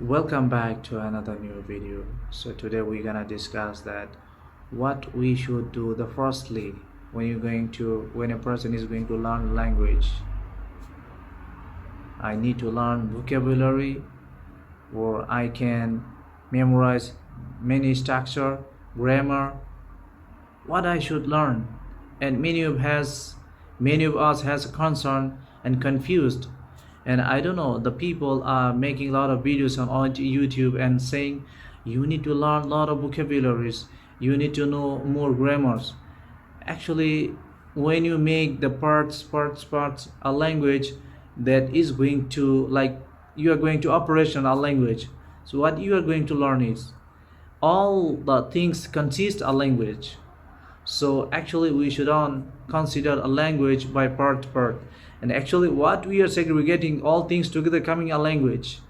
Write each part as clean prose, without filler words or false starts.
Welcome back to another new video. So today we're gonna discuss that what we should do the firstly when a person is going to learn language. I need to learn vocabulary, or I can memorize many structure, grammar, what I should learn. And many of us has concern and confused. And I don't know, the people are making a lot of videos on YouTube and saying you need to learn a lot of vocabularies, you need to know more grammars. Actually, when you make the parts a language that is going to, like, you are going to operation a language, so what you are going to learn is all the things consist a language. So actually we should not consider a language by part, and actually what we are segregating all things together coming a language.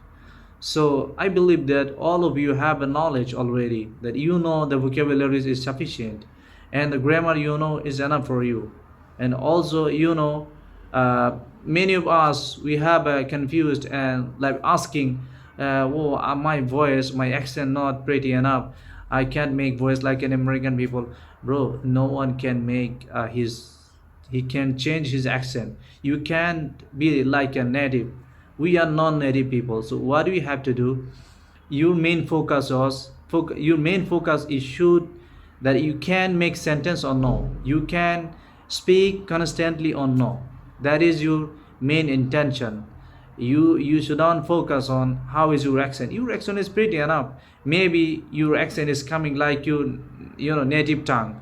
So I believe that all of you have a knowledge already, that you know the vocabularies is sufficient, and the grammar you know is enough for you. And also many of us we have confused and like asking, my voice, my accent not pretty enough, I can't make voice like an American people. Bro, no one can make he can change his accent. You can't be like a native. We are non-native people, so what do we have to do? Your main focus is should that you can make sentence or no, you can speak constantly or no. That is your main intention. You should not focus on how is your accent. Your accent is pretty enough. Maybe your accent is coming like your native tongue.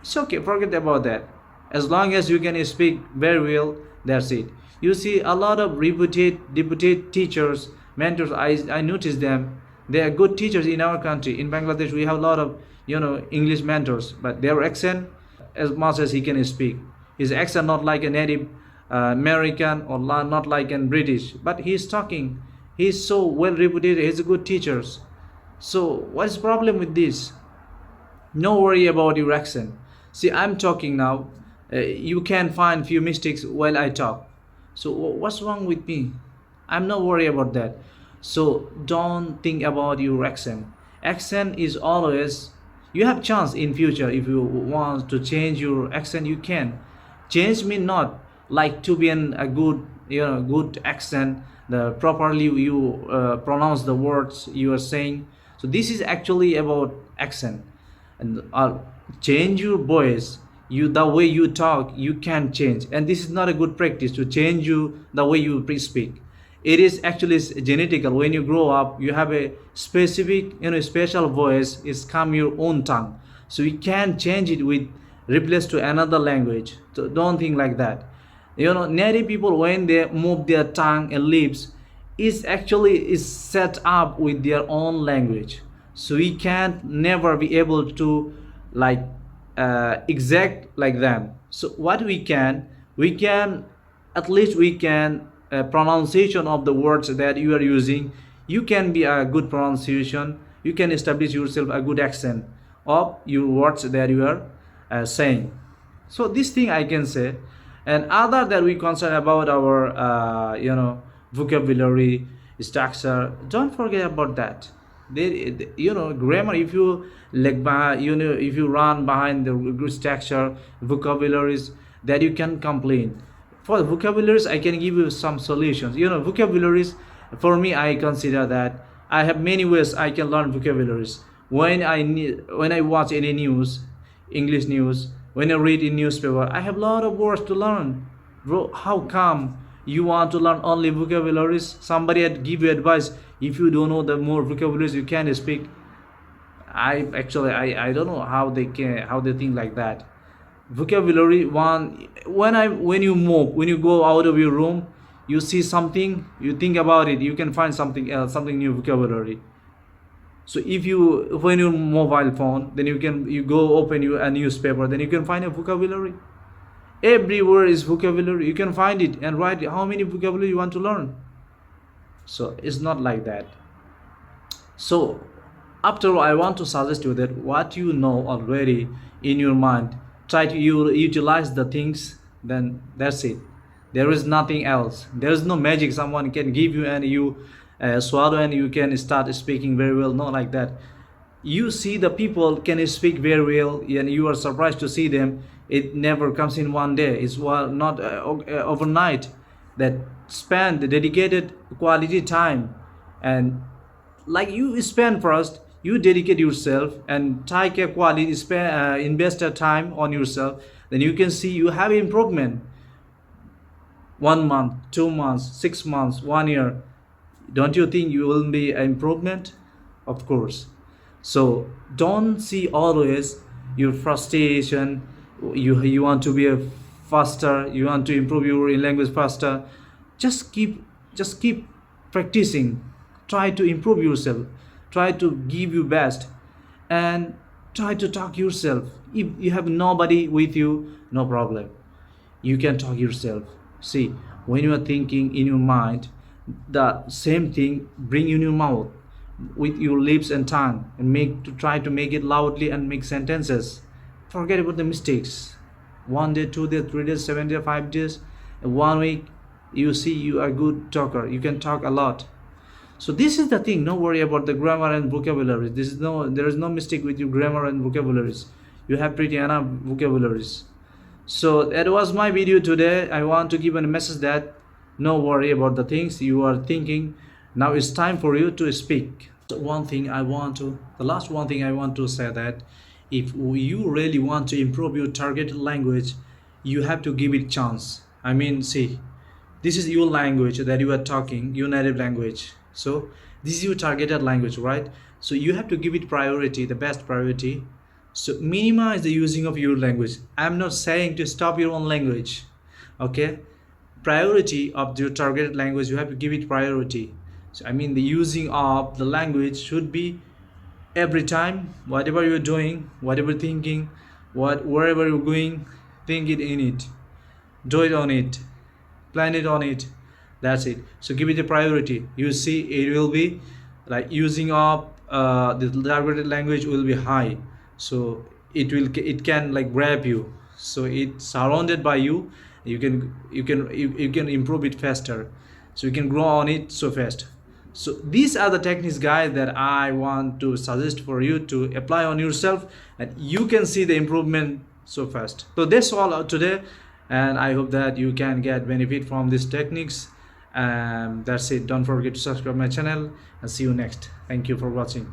It's okay, forget about that. As long as you can speak very well, that's it. You see a lot of reputed teachers, mentors, I notice them. They are good teachers in our country. In Bangladesh we have a lot of English mentors, but their accent, as much as he can speak, his accent not like a native American, or not like a British, but he's talking, he's so well reputed, he's a good teachers. So what's the problem with this? No worry about your accent. See, I'm talking now, you can find few mistakes while I talk. So what's wrong with me? I'm not worried about that. So don't think about your accent. Accent is always, you have chance in future. If you want to change your accent, you can change. Me not like to be in a good good accent, the properly you pronounce the words you are saying. So this is actually about accent. And change your voice, the way you talk you can change, and this is not a good practice to change you the way you speak. It is actually genetical. When you grow up you have a specific special voice, it's come your own tongue, so you can change it with replace to another language. So don't think like that. Native people, when they move their tongue and lips, is set up with their own language, so we can't never be able to like exact like them. So what we can at least we can pronunciation of the words that you are using, you can be a good pronunciation, you can establish yourself a good accent of your words that you are saying. So this thing I can say. And other that we concern about our vocabulary structure, don't forget about that. Grammar, if you like if you run behind the good structure vocabularies, that you can complain. For the vocabularies I can give you some solutions. Vocabularies, for me, I consider that I have many ways I can learn vocabularies. When I watch any news, English news, when I read in newspaper, I have a lot of words to learn. Bro, how come you want to learn only vocabularies? Somebody had give you advice, if you don't know the more vocabularies you can speak. I don't know how they think like that. Vocabulary one, when you move, when you go out of your room, you see something, you think about it, you can find something else, something new vocabulary. So if you, when your mobile phone, then you go open a newspaper, then you can find a vocabulary. Every word is vocabulary, you can find it and write how many vocabulary you want to learn. So it's not like that. So after all, I want to suggest you that what you know already in your mind, try to utilize the things, then that's it. There is nothing else. There is no magic someone can give you and you swallow and you can start speaking very well. Not like that. You see the people can speak very well and you are surprised to see them. It never comes in one day. It's not overnight. That spend the dedicated quality time, and like you spend first, you dedicate yourself and take a quality invest a time on yourself, then you can see you have improvement. 1 month, 2 months, 6 months, 1 year, don't you think you will be an improvement? Of course. So don't see always your frustration. You want to be a faster, you want to improve your language faster. Just keep practicing. Try to improve yourself, try to give your best, and try to talk yourself. If you have nobody with you, no problem, you can talk yourself. See, when you are thinking in your mind, the same thing bring in your mouth with your lips and tongue, and try to make it loudly and make sentences. Forget about the mistakes. 1 day, 2 days, 3 days, 7 days, 5 days, 1 week, you see you are a good talker, you can talk a lot. So this is the thing. No worry about the grammar and vocabulary. There is no mistake with your grammar and vocabularies. You have pretty enough vocabularies. So that was my video today. I want to give a message that no worry about the things you are thinking. Now it's time for you to speak. The last one thing I want to say, that if you really want to improve your target language, you have to give it chance. I mean, see, this is your language that you are talking, your native language. So this is your targeted language, right? So you have to give it priority, the best priority. So minimize the using of your language. I'm not saying to stop your own language, okay? Priority of your targeted language, you have to give it priority. So I mean, the using of the language should be every time. Whatever you're doing, whatever thinking, wherever you're going, think it in it, do it on it, plan it on it. That's it. So give it a priority. You see, it will be like using up the targeted language will be high. So it can like grab you. So it's surrounded by you. You can improve it faster. So you can grow on it so fast. So these are the techniques, guys, that I want to suggest for you to apply on yourself, and you can see the improvement so fast. So that's all today, and I hope that you can get benefit from these techniques. That's it. Don't forget to subscribe my channel, and see you next. Thank you for watching.